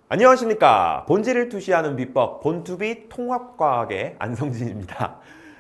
안녕하십니까. 본질을 투시하는 비법 본투비 통합과학의 안성진입니다.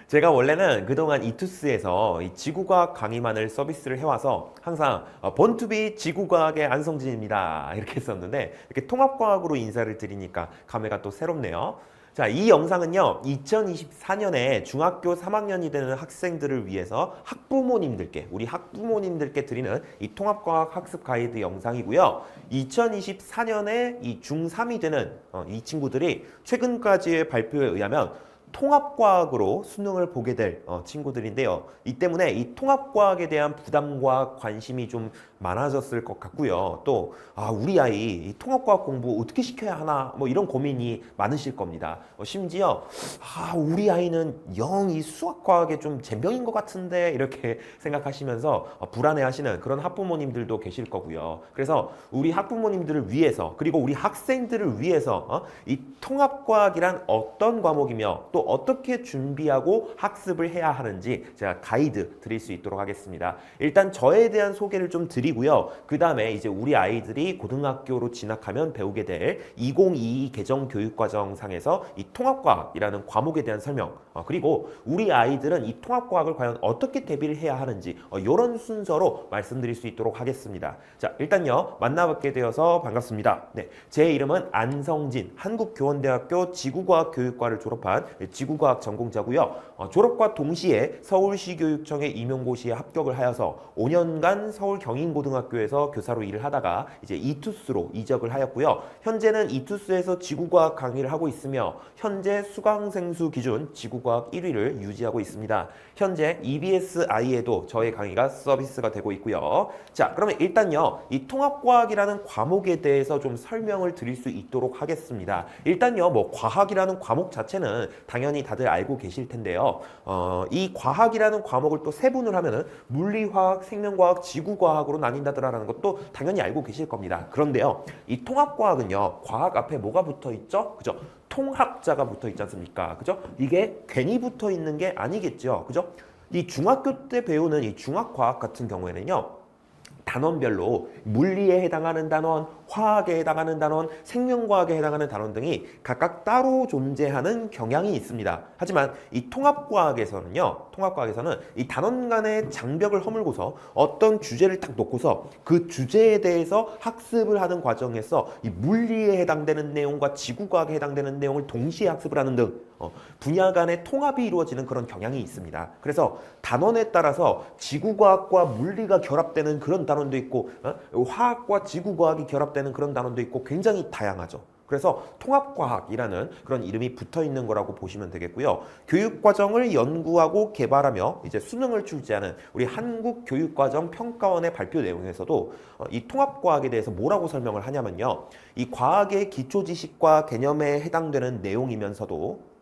제가 원래는 그동안 이투스에서 이 지구과학 강의만을 서비스를 해와서 항상 본투비 지구과학의 안성진입니다 이렇게 했었는데, 이렇게 통합과학으로 인사를 드리니까 감회가 또 새롭네요. 자, 이 영상은요 2024년에 중학교 3학년이 되는 학생들을 위해서 우리 학부모님들께 드리는 이 통합과학 학습 가이드 영상이고요. 2024년에 이 중3이 되는 이 친구들이 최근까지의 발표에 의하면 통합과학으로 수능을 보게 될 친구들인데요. 이 때문에 이 통합과학에 대한 부담과 관심이 좀 많아졌을 것 같고요. 또 우리 아이 이 통합과학 공부 어떻게 시켜야 하나 뭐 이런 고민이 많으실 겁니다. 심지어 우리 아이는 영 이 수학과학에 좀 젬병인 것 같은데 이렇게 생각하시면서 불안해하시는 그런 학부모님들도 계실 거고요. 그래서 우리 학부모님들을 위해서, 그리고 우리 학생들을 위해서 이 통합과학이란 어떤 과목이며 또 어떻게 준비하고 학습을 해야 하는지 제가 가이드 드릴 수 있도록 하겠습니다. 일단 저에 대한 소개를 좀 드리고요. 그 다음에 이제 우리 아이들이 고등학교로 진학하면 배우게 될 2022 개정 교육과정상에서 이 통합과학이라는 과목에 대한 설명, 그리고 우리 아이들은 이 통합과학을 과연 어떻게 대비를 해야 하는지 이런 순서로 말씀드릴 수 있도록 하겠습니다. 자, 일단요 만나뵙게 되어서 반갑습니다. 네, 제 이름은 안성진, 한국교원대학교 지구과학교육과를 졸업한 지구과학 전공자고요. 졸업과 동시에 서울시 교육청의 임용고시에 합격을 하여서 5년간 서울 경인고등학교에서 교사로 일을 하다가 이제 이투스로 이적을 하였고요. 현재는 이투스에서 지구과학 강의를 하고 있으며 현재 수강생수 기준 지구과학 1위를 유지하고 있습니다. 현재 EBSI에도 저의 강의가 서비스가 되고 있고요. 자, 그러면 일단요 이 통합과학이라는 과목에 대해서 좀 설명을 드릴 수 있도록 하겠습니다. 일단요 뭐 과학이라는 과목 자체는 당연히 다들 알고 계실 텐데요. 이 과학이라는 과목을 또 세분을 하면은 물리화학, 생명과학, 지구과학으로 나뉜다더라라는 것도 당연히 알고 계실 겁니다. 그런데요, 이 통합과학은요, 과학 앞에 뭐가 붙어 있죠? 그죠? 통합자가 붙어 있지 않습니까? 그죠? 이게 괜히 붙어 있는 게 아니겠죠. 그죠? 이 중학교 때 배우는 이 중학과학 같은 경우에는요, 단원별로 물리에 해당하는 단원, 화학에 해당하는 단원, 생명과학에 해당하는 단원 등이 각각 따로 존재하는 경향이 있습니다. 하지만 이 통합과학에서는 이 단원 간의 장벽을 허물고서 어떤 주제를 딱 놓고서 그 주제에 대해서 학습을 하는 과정에서 이 물리에 해당되는 내용과 지구과학에 해당되는 내용을 동시에 학습을 하는 등 분야 간의 통합이 이루어지는 그런 경향이 있습니다. 그래서 단원에 따라서 지구과학과 물리가 결합되는 그런 단원도 있고 화학과 지구과학이 결합되는 그런 단원도 있고 굉장히 다양하죠. 그래서 통합과학이라는 그런 이름이 붙어 있는 거라고 보시면 되겠고요. 교육과정을 연구하고 개발하며 이제 수능을 출제하는 우리 한국교육과정평가원의 발표 내용에서도 이 통합과학에 대해서 뭐라고 설명을 하냐면요. 이 과학의 기초지식과 개념에 해당되는 내용이면서도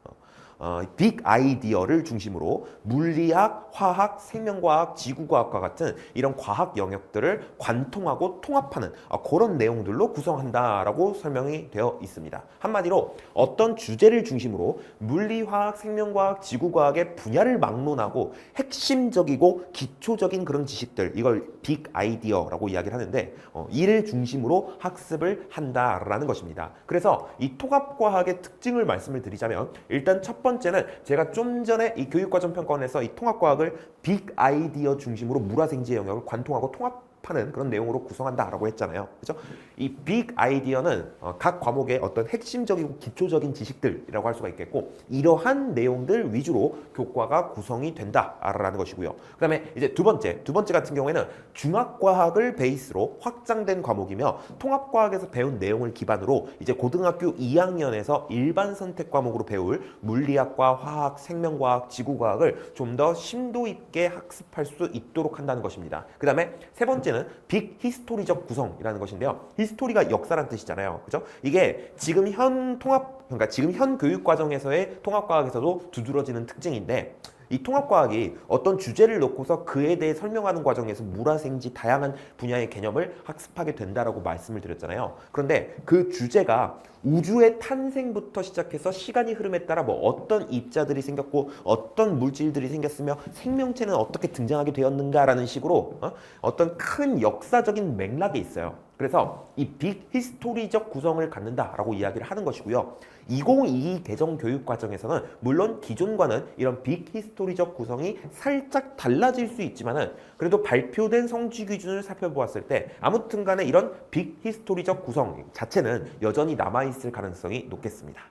빅 아이디어를 중심으로 물리학, 화학, 생명과학, 지구과학과 같은 이런 과학 영역들을 관통하고 통합하는 그런 내용들로 구성한다라고 설명이 되어 있습니다. 한마디로 어떤 주제를 중심으로 물리, 화학, 생명과학, 지구과학의 분야를 막론하고 핵심적이고 기초적인 그런 지식들, 이걸 빅 아이디어라고 이야기를 하는데 이를 중심으로 학습을 한다라는 것입니다. 그래서 이 통합과학의 특징을 말씀을 드리자면, 일단 첫 번째는 제가 좀 전에 이 교육과정평가원에서 이 통합과학을 빅 아이디어 중심으로 물화생지의 영역을 관통하고 통합하는 그런 내용으로 구성한다라고 했잖아요. 그죠? 이 빅 아이디어는 각 과목의 어떤 핵심적이고 기초적인 지식들이라고 할 수가 있겠고, 이러한 내용들 위주로 교과가 구성이 된다라는 것이고요. 그 다음에 이제 두 번째 같은 경우에는 중학과학을 베이스로 확장된 과목이며, 통합과학에서 배운 내용을 기반으로 이제 고등학교 2학년에서 일반 선택 과목으로 배울 물리학과 화학, 생명과학, 지구과학을 좀 더 심도 있게 학습할 수 있도록 한다는 것입니다. 그 다음에 세 번째는 빅 히스토리적 구성이라는 것인데요. 히스토리가 역사란 뜻이잖아요. 그죠? 이게 지금 그러니까 지금 현 교육 과정에서의 통합과학에서도 두드러지는 특징인데, 이 통합과학이 어떤 주제를 놓고서 그에 대해 설명하는 과정에서 물화생지 다양한 분야의 개념을 학습하게 된다라고 말씀을 드렸잖아요. 그런데 그 주제가 우주의 탄생부터 시작해서 시간이 흐름에 따라 뭐 어떤 입자들이 생겼고 어떤 물질들이 생겼으며 생명체는 어떻게 등장하게 되었는가라는 식으로 어떤 큰 역사적인 맥락이 있어요. 그래서 이 빅히스토리적 구성을 갖는다라고 이야기를 하는 것이고요. 2022 개정 교육 과정에서는 물론 기존과는 이런 빅히스토리적 구성이 살짝 달라질 수 있지만은 그래도 발표된 성취 기준을 살펴보았을 때 아무튼 간에 이런 빅히스토리적 구성 자체는 여전히 남아있을 가능성이 높겠습니다.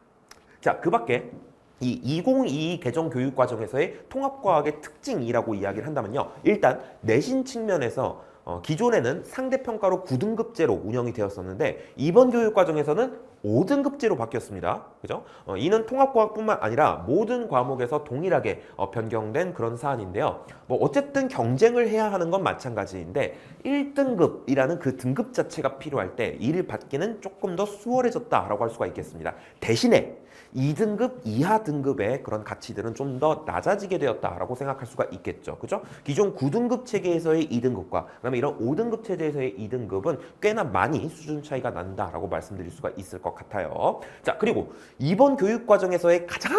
자, 그 밖에 이 2022 개정 교육 과정에서의 통합과학의 특징이라고 이야기를 한다면요. 일단 내신 측면에서 기존에는 상대평가로 9등급제로 운영이 되었었는데 이번 교육 과정에서는 5등급제로 바뀌었습니다. 그죠? 이는 통합과학뿐만 아니라 모든 과목에서 동일하게 변경된 그런 사안인데요. 뭐 어쨌든 경쟁을 해야 하는 건 마찬가지인데 1등급이라는 그 등급 자체가 필요할 때 이를 받기는 조금 더 수월해졌다라고 할 수가 있겠습니다. 대신에 2등급 이하 등급의 그런 가치들은 좀 더 낮아지게 되었다라고 생각할 수가 있겠죠. 그죠? 기존 9등급 체계에서의 2등급과 그다음에 이런 5등급 체제에서의 2등급은 꽤나 많이 수준 차이가 난다라고 말씀드릴 수가 있을 것 같아요. 자, 그리고 이번 교육 과정에서의 가장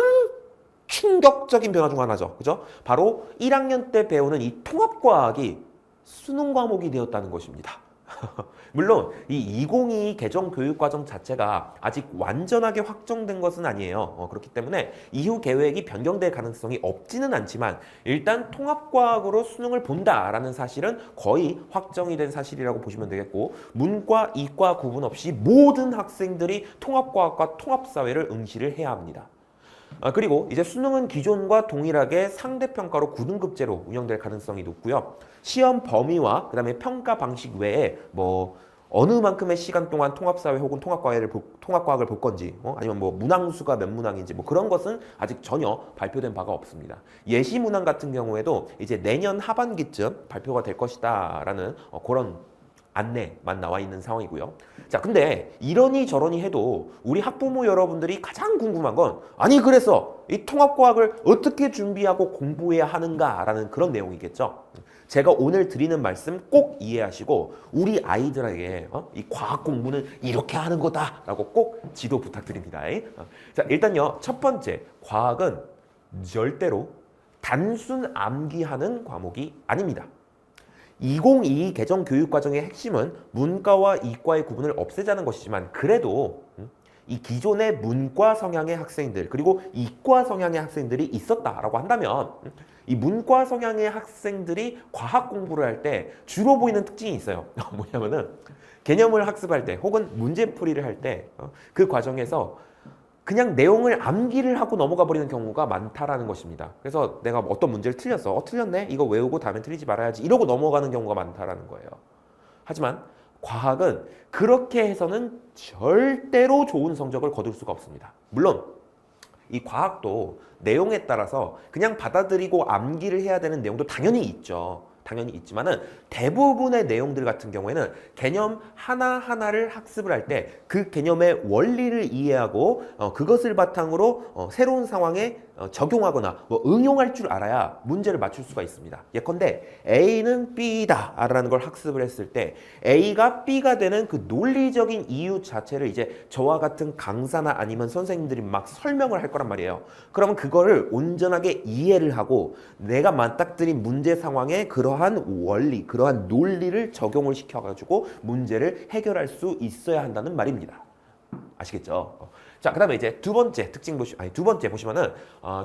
충격적인 변화 중 하나죠. 그죠? 바로 1학년 때 배우는 이 통합과학이 수능 과목이 되었다는 것입니다. 물론 이 2022 개정 교육과정 자체가 아직 완전하게 확정된 것은 아니에요. 그렇기 때문에 이후 계획이 변경될 가능성이 없지는 않지만 일단 통합과학으로 수능을 본다라는 사실은 거의 확정이 된 사실이라고 보시면 되겠고 문과, 이과 구분 없이 모든 학생들이 통합과학과 통합사회를 응시를 해야 합니다. 그리고 이제 수능은 기존과 동일하게 상대평가로 9등급제로 운영될 가능성이 높고요. 시험 범위와 그다음에 평가 방식 외에 뭐 어느 만큼의 시간 동안 통합사회 혹은 통합과학을 볼 건지 아니면 뭐 문항수가 몇 문항인지 뭐 그런 것은 아직 전혀 발표된 바가 없습니다. 예시 문항 같은 경우에도 이제 내년 하반기쯤 발표가 될 것이다라는 그런 안내만 나와 있는 상황이고요. 자, 근데 이러니 저러니 해도 우리 학부모 여러분들이 가장 궁금한 건 아니 그래서 이 통합과학을 어떻게 준비하고 공부해야 하는가라는 그런 내용이겠죠. 제가 오늘 드리는 말씀 꼭 이해하시고 우리 아이들에게 이 과학 공부는 이렇게 하는 거다라고 꼭 지도 부탁드립니다. 자, 일단요. 첫 번째, 과학은 절대로 단순 암기하는 과목이 아닙니다. 2022 개정 교육과정의 핵심은 문과와 이과의 구분을 없애자는 것이지만 그래도 이 기존의 문과 성향의 학생들 그리고 이과 성향의 학생들이 있었다라고 한다면 이 문과 성향의 학생들이 과학 공부를 할 때 주로 보이는 특징이 있어요. 뭐냐면은 개념을 학습할 때 혹은 문제풀이를 할 때 그 과정에서 그냥 내용을 암기를 하고 넘어가 버리는 경우가 많다라는 것입니다. 그래서 내가 어떤 문제를 틀렸어. 틀렸네? 이거 외우고 다음에 틀리지 말아야지. 이러고 넘어가는 경우가 많다라는 거예요. 하지만 과학은 그렇게 해서는 절대로 좋은 성적을 거둘 수가 없습니다. 물론 이 과학도 내용에 따라서 그냥 받아들이고 암기를 해야 되는 내용도 당연히 있죠. 당연히 있지만은 대부분의 내용들 같은 경우에는 개념 하나하나를 학습을 할 때 그 개념의 원리를 이해하고 그것을 바탕으로 새로운 상황에 적용하거나 뭐 응용할 줄 알아야 문제를 맞출 수가 있습니다. 예컨대 A는 B다 라는 걸 학습을 했을 때 A가 B가 되는 그 논리적인 이유 자체를 이제 저와 같은 강사나 아니면 선생님들이 막 설명을 할 거란 말이에요. 그러면 그거를 온전하게 이해를 하고 내가 맞닥뜨린 문제 상황에 그러한 원리, 그러한 논리를 적용을 시켜가지고 문제를 해결할 수 있어야 한다는 말입니다. 아시겠죠? 자, 그 다음에 이제 두 번째 보시면은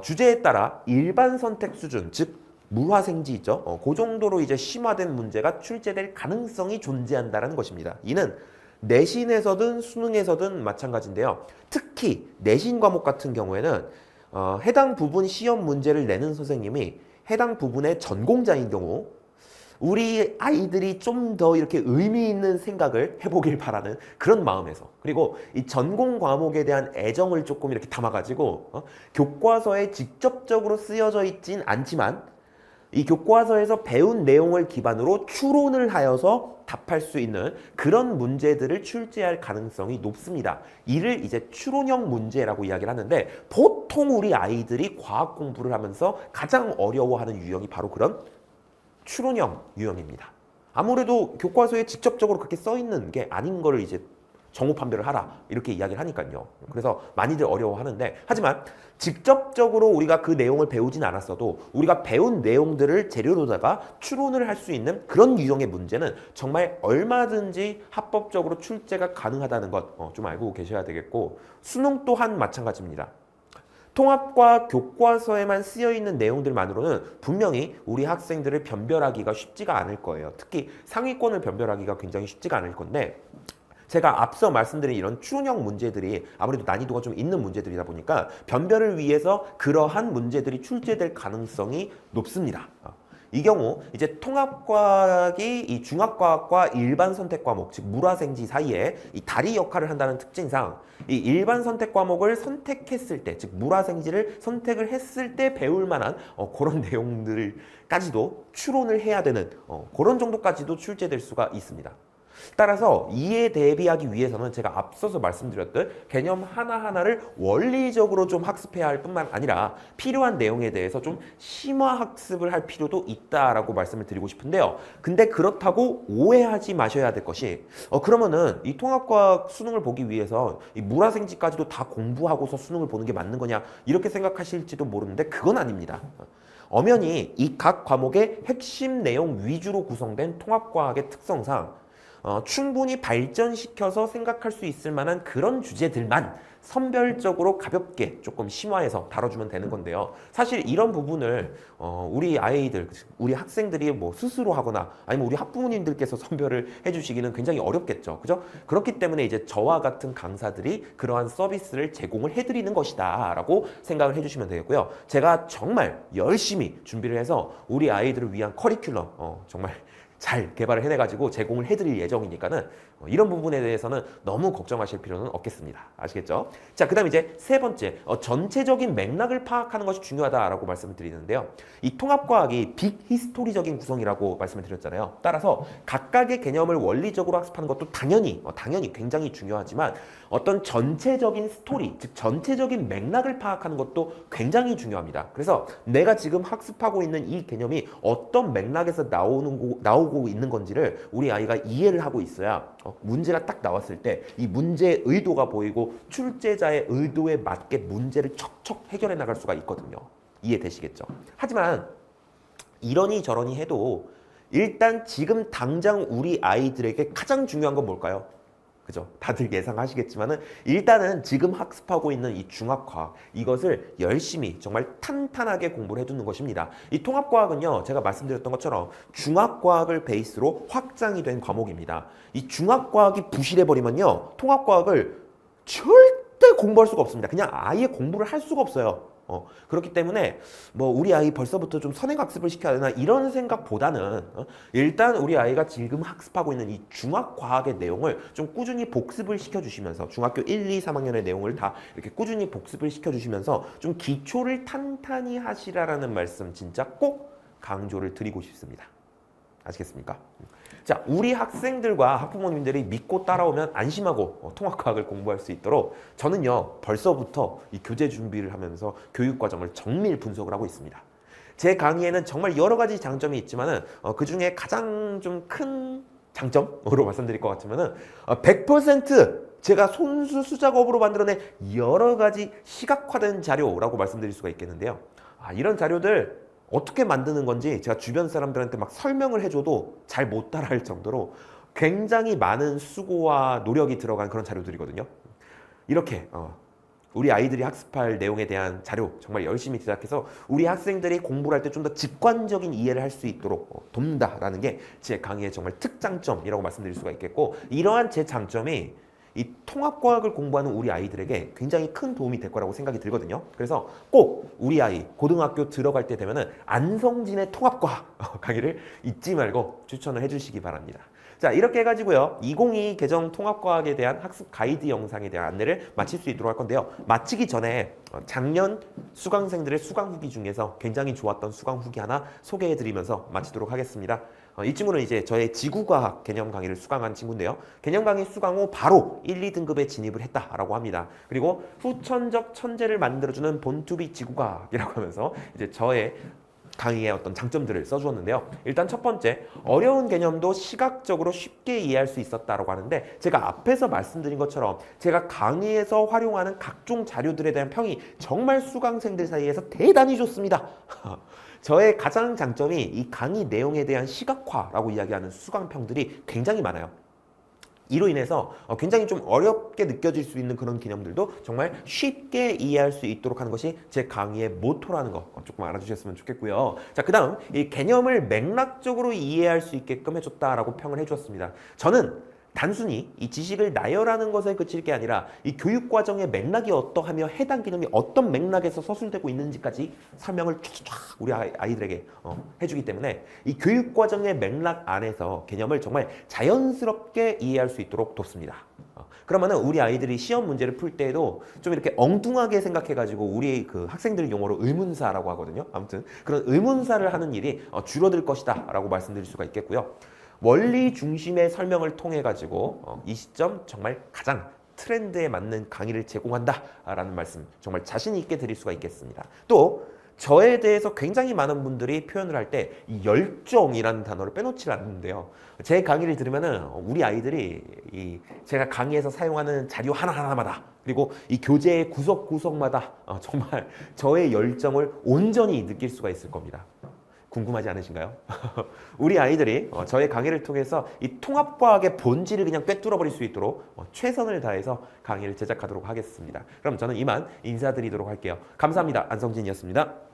주제에 따라 일반 선택 수준, 즉 무화생지 있죠? 그 정도로 이제 심화된 문제가 출제될 가능성이 존재한다는 것입니다. 이는 내신에서든 수능에서든 마찬가지인데요. 특히 내신 과목 같은 경우에는 해당 부분 시험 문제를 내는 선생님이 해당 부분의 전공자인 경우 우리 아이들이 좀 더 이렇게 의미 있는 생각을 해보길 바라는 그런 마음에서 그리고 이 전공 과목에 대한 애정을 조금 이렇게 담아가지고 교과서에 직접적으로 쓰여져 있진 않지만 이 교과서에서 배운 내용을 기반으로 추론을 하여서 답할 수 있는 그런 문제들을 출제할 가능성이 높습니다. 이를 이제 추론형 문제라고 이야기를 하는데 보통 우리 아이들이 과학 공부를 하면서 가장 어려워하는 유형이 바로 그런 추론형 유형입니다. 아무래도 교과서에 직접적으로 그렇게 써 있는 게 아닌 거를 이제 정오 판별을 하라 이렇게 이야기를 하니까요. 그래서 많이들 어려워하는데 하지만 직접적으로 우리가 그 내용을 배우진 않았어도 우리가 배운 내용들을 재료로다가 추론을 할 수 있는 그런 유형의 문제는 정말 얼마든지 합법적으로 출제가 가능하다는 것 좀 알고 계셔야 되겠고 수능 또한 마찬가지입니다. 통합과 교과서에만 쓰여있는 내용들만으로는 분명히 우리 학생들을 변별하기가 쉽지가 않을 거예요. 특히 상위권을 변별하기가 굉장히 쉽지가 않을 건데 제가 앞서 말씀드린 이런 추론형 문제들이 아무래도 난이도가 좀 있는 문제들이다 보니까 변별을 위해서 그러한 문제들이 출제될 가능성이 높습니다. 이 경우 이제 통합과학이 이 중학과학과 일반 선택 과목 즉 물화생지 사이에 이 다리 역할을 한다는 특징상 이 일반 선택 과목을 선택했을 때 즉 물화생지를 선택을 했을 때 배울 만한 그런 내용들까지도 추론을 해야 되는 그런 정도까지도 출제될 수가 있습니다. 따라서 이에 대비하기 위해서는 제가 앞서서 말씀드렸던 개념 하나하나를 원리적으로 좀 학습해야 할 뿐만 아니라 필요한 내용에 대해서 좀 심화 학습을 할 필요도 있다라고 말씀을 드리고 싶은데요. 근데 그렇다고 오해하지 마셔야 될 것이 그러면은 이 통합과학 수능을 보기 위해서 이 물화생지까지도 다 공부하고서 수능을 보는 게 맞는 거냐 이렇게 생각하실지도 모르는데 그건 아닙니다. 엄연히 이 각 과목의 핵심 내용 위주로 구성된 통합과학의 특성상 충분히 발전시켜서 생각할 수 있을 만한 그런 주제들만 선별적으로 가볍게 조금 심화해서 다뤄주면 되는 건데요. 사실 이런 부분을 우리 아이들, 우리 학생들이 뭐 스스로 하거나 아니면 우리 학부모님들께서 선별을 해주시기는 굉장히 어렵겠죠. 그죠? 그렇기 때문에 이제 저와 같은 강사들이 그러한 서비스를 제공을 해드리는 것이다 라고 생각을 해주시면 되겠고요. 제가 정말 열심히 준비를 해서 우리 아이들을 위한 커리큘럼 정말 잘 개발을 해내가지고 제공을 해드릴 예정이니까는 이런 부분에 대해서는 너무 걱정하실 필요는 없겠습니다. 아시겠죠? 자, 그 다음 이제 세 번째, 전체적인 맥락을 파악하는 것이 중요하다라고 말씀을 드리는데요. 이 통합과학이 빅 히스토리적인 구성이라고 말씀을 드렸잖아요. 따라서 각각의 개념을 원리적으로 학습하는 것도 당연히 굉장히 중요하지만 어떤 전체적인 스토리, 즉 전체적인 맥락을 파악하는 것도 굉장히 중요합니다. 그래서 내가 지금 학습하고 있는 이 개념이 어떤 맥락에서 나오고 있는 건지를 우리 아이가 이해를 하고 있어야 문제가 딱 나왔을 때 이 문제의 의도가 보이고 출제자의 의도에 맞게 문제를 척척 해결해 나갈 수가 있거든요. 이해되시겠죠? 하지만 이러니 저러니 해도 일단 지금 당장 우리 아이들에게 가장 중요한 건 뭘까요? 그죠? 다들 예상하시겠지만은 일단은 지금 학습하고 있는 이 중학과학 이것을 열심히 정말 탄탄하게 공부를 해두는 것입니다. 이 통합과학은요 제가 말씀드렸던 것처럼 중학과학을 베이스로 확장이 된 과목입니다. 이 중학과학이 부실해버리면요 통합과학을 절대 공부할 수가 없습니다. 그냥 아예 공부를 할 수가 없어요. 그렇기 때문에 뭐 우리 아이 벌써부터 좀 선행학습을 시켜야 되나 이런 생각보다는 일단 우리 아이가 지금 학습하고 있는 이 중학과학의 내용을 좀 꾸준히 복습을 시켜주시면서 중학교 1, 2, 3학년의 내용을 다 이렇게 꾸준히 복습을 시켜주시면서 좀 기초를 탄탄히 하시라라는 말씀 진짜 꼭 강조를 드리고 싶습니다. 아시겠습니까? 자, 우리 학생들과 학부모님들이 믿고 따라오면 안심하고 통합과학을 공부할 수 있도록 저는요 벌써부터 이 교재 준비를 하면서 교육과정을 정밀 분석을 하고 있습니다. 제 강의에는 정말 여러 가지 장점이 있지만은 그 중에 가장 좀 큰 장점으로 말씀드릴 것 같으면은 100% 제가 손수 수작업으로 만들어낸 여러 가지 시각화된 자료라고 말씀드릴 수가 있겠는데요. 이런 자료들 어떻게 만드는 건지 제가 주변 사람들한테 막 설명을 해줘도 잘 못 따라할 정도로 굉장히 많은 수고와 노력이 들어간 그런 자료들이거든요. 이렇게 우리 아이들이 학습할 내용에 대한 자료 정말 열심히 제작해서 우리 학생들이 공부를 할 때 좀 더 직관적인 이해를 할 수 있도록 돕는다라는 게 제 강의의 정말 특장점이라고 말씀드릴 수가 있겠고 이러한 제 장점이 이 통합과학을 공부하는 우리 아이들에게 굉장히 큰 도움이 될 거라고 생각이 들거든요. 그래서 꼭 우리 아이 고등학교 들어갈 때 되면은 안성진의 통합과학 강의를 잊지 말고 추천을 해주시기 바랍니다. 자, 이렇게 해가지고요 2022 개정 통합과학에 대한 학습 가이드 영상에 대한 안내를 마칠 수 있도록 할 건데요. 마치기 전에 작년 수강생들의 수강 후기 중에서 굉장히 좋았던 수강 후기 하나 소개해드리면서 마치도록 하겠습니다. 이 친구는 이제 저의 지구과학 개념 강의를 수강한 친구인데요. 개념 강의 수강 후 바로 1, 2등급에 진입을 했다라고 합니다. 그리고 후천적 천재를 만들어주는 본투비 지구과학이라고 하면서 이제 저의 강의의 어떤 장점들을 써주었는데요. 일단 첫 번째, 어려운 개념도 시각적으로 쉽게 이해할 수 있었다라고 하는데, 제가 앞에서 말씀드린 것처럼 제가 강의에서 활용하는 각종 자료들에 대한 평이 정말 수강생들 사이에서 대단히 좋습니다. 저의 가장 장점이 이 강의 내용에 대한 시각화라고 이야기하는 수강평들이 굉장히 많아요. 이로 인해서 굉장히 좀 어렵게 느껴질 수 있는 그런 개념들도 정말 쉽게 이해할 수 있도록 하는 것이 제 강의의 모토라는 거 조금 알아주셨으면 좋겠고요. 자, 그 다음 이 개념을 맥락적으로 이해할 수 있게끔 해줬다라고 평을 해주었습니다. 저는 단순히 이 지식을 나열하는 것에 그칠 게 아니라 이 교육 과정의 맥락이 어떠하며 해당 개념이 어떤 맥락에서 서술되고 있는지까지 설명을 쫙쫙 우리 아이들에게 해주기 때문에 이 교육 과정의 맥락 안에서 개념을 정말 자연스럽게 이해할 수 있도록 돕습니다. 그러면은 우리 아이들이 시험 문제를 풀 때에도 좀 이렇게 엉뚱하게 생각해가지고 우리 그 학생들 용어로 의문사라고 하거든요. 아무튼 그런 의문사를 하는 일이 줄어들 것이다라고 말씀드릴 수가 있겠고요. 원리 중심의 설명을 통해 가지고 이 시점 정말 가장 트렌드에 맞는 강의를 제공한다라는 말씀 정말 자신 있게 드릴 수가 있겠습니다. 또 저에 대해서 굉장히 많은 분들이 표현을 할 때 이 열정이라는 단어를 빼놓지 않는데요. 제 강의를 들으면은 우리 아이들이 이 제가 강의에서 사용하는 자료 하나하나마다 그리고 이 교재의 구석구석마다 정말 저의 열정을 온전히 느낄 수가 있을 겁니다. 궁금하지 않으신가요? 우리 아이들이 저의 강의를 통해서 이 통합과학의 본질을 그냥 꿰뚫어 버릴 수 있도록 최선을 다해서 강의를 제작하도록 하겠습니다. 그럼 저는 이만 인사드리도록 할게요. 감사합니다. 안성진이었습니다.